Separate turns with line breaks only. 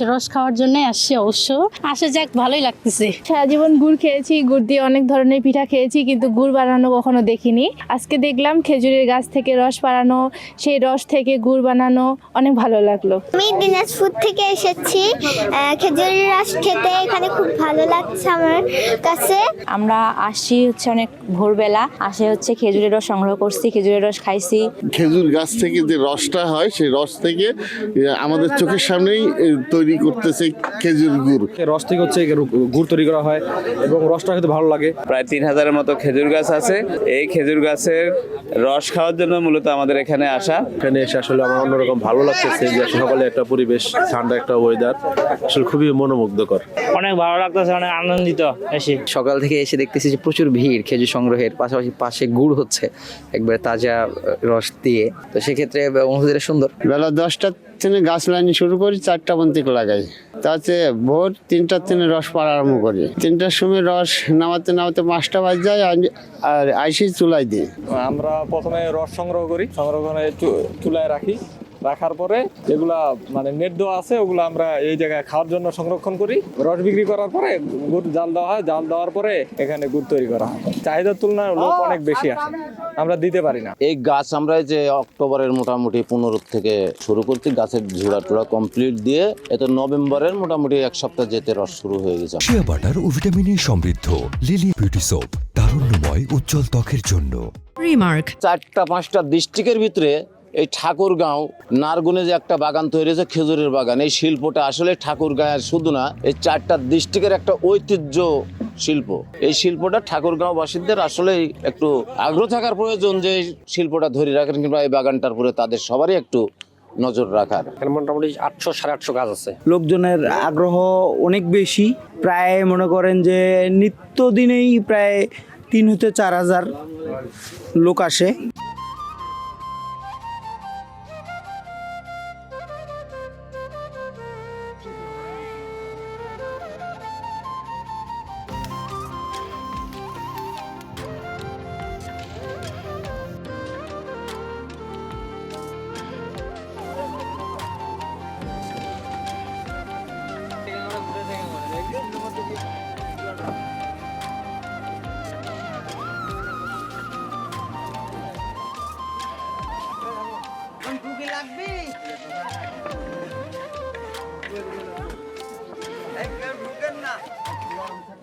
রস খাওয়ার জন্য আসছি, অবশ্য আসে যাক, ভালোই লাগতেছে।
সারা জীবন গুড় খেয়েছি, গুড় দিয়ে অনেক ধরনের পিঠা খেয়েছি, কিন্তু গুড় বানানো কখনো দেখিনি। আজকে দেখলাম খেজুরের গাছ থেকে রস বানানো, সেই রস থেকে গুড় বানানো, অনেক ভালো লাগলো।
আমি দিনাজপুর থেকে এসেছি, খেজুরের রস খেতে এখানে খুব ভালো লাগছে আমার কাছে।
আমরা আসছি হচ্ছে অনেক ভোরবেলা, আসে হচ্ছে খেজুরের রস সংগ্রহ করছি, খেজুরের রস খাইছি।
খেজুর গাছ থেকে যে রসটা হয় সেই রস থেকে আমাদের চোখের সামনেই তৈরি করতেছে খেজুর গুড়।
রস থেকে হচ্ছে গুড় তৈরি করা হয় এবং রসটা খেতে ভালো লাগে।
প্রায় 3000-এর মতো খেজুর গাছ আছে। এই খেজুর গাছের রস খাওয়ার জন্য মূলত আমাদের এখানে আসা।
এখানে এসে আসলে আমার অন্যরকম ভালো লাগতেছে যে সকালে একটা পরিবেশ, ঠান্ডা একটা ওয়েদার, আসলে খুবই মনোমুগ্ধকর।
অনেক ভালো লাগতেছে, অনেক আনন্দিত এসে।
সকাল থেকে এসে দেখতেছি যে প্রচুর ভিড় খেজুর সংগ্রহের, পাশাপাশি পাশে গুড় হচ্ছে একবারে তাজা রস দিয়ে। তো সেক্ষেত্রে অনুভূতিটা সুন্দর।
বেলা 10টার থেকে গাছ লাইন শুরু করি, 4টা পর্যন্ত লাগাই। তাতে ভোর 3টার থেকে রস পাড়া আরম্ভ করি। 3টার সময় রস নামাতে নামাতে 5টা বাজ যায়, আর আইসি চুলাই দিই।
আমরা প্রথমে রস সংগ্রহ করি, সংগ্রহ করে চুলায় রাখার পরে যেগুলা মানে নেট দেওয়া আছে ওগুলো আমরা এই জায়গায় খাওয়ার জন্য সংরক্ষণ করি। রস বিক্রি করার পরে গুড় জাল দেওয়া হয়, জাল দেওয়ার পরে এখানে গুড় তৈরি করা হয়। চাহিদার তুলনায় লোক অনেক বেশি আসে, আমরা দিতে পারি না।
এই গাছ আমরা যে অক্টোবরের মোটামুটি 15 থেকে শুরু করছি, গাছের ঝুড়া টুড়া কমপ্লিট দিয়ে এতে নভেম্বরের মোটামুটি এক সপ্তাহ যেতে রস শুরু হয়ে গেছে।
শিয়া বাটার ও ভিটামিনে সমৃদ্ধ লিলি বিউটি সোপ, তারুণ্যময় উজ্জ্বল ত্বকের জন্য। রিমার্ক
4টা-5টা ডিস্ট্রিক্টের ভিতরে এই ঠাকুরগাঁও নারগুনে যে একটা বাগান তৈরি হয়েছে, খেজুরের বাগান, এই শিল্পটা আসলে ঠাকুরগাঁয়ের শুধু না, এই 4টা ডিস্ট্রিক্টের একটা ঐতিহ্য শিল্প। এই শিল্পটা ঠাকুরগাঁওবাসীদের আসলে একটু আগ্রহ থাকার প্রয়োজন যে এই শিল্পটা ধরে রাখেন, কিংবা এই বাগানটার উপরে তাদের সবারই একটু নজর রাখার।
এখানে মোটামুটি 800-850 গাছ আছে।
লোকজনের আগ্রহ অনেক বেশি, প্রায় মনে করেন যে নিত্যদিনেই প্রায় 3 হতে 4 হাজার লোক আসে।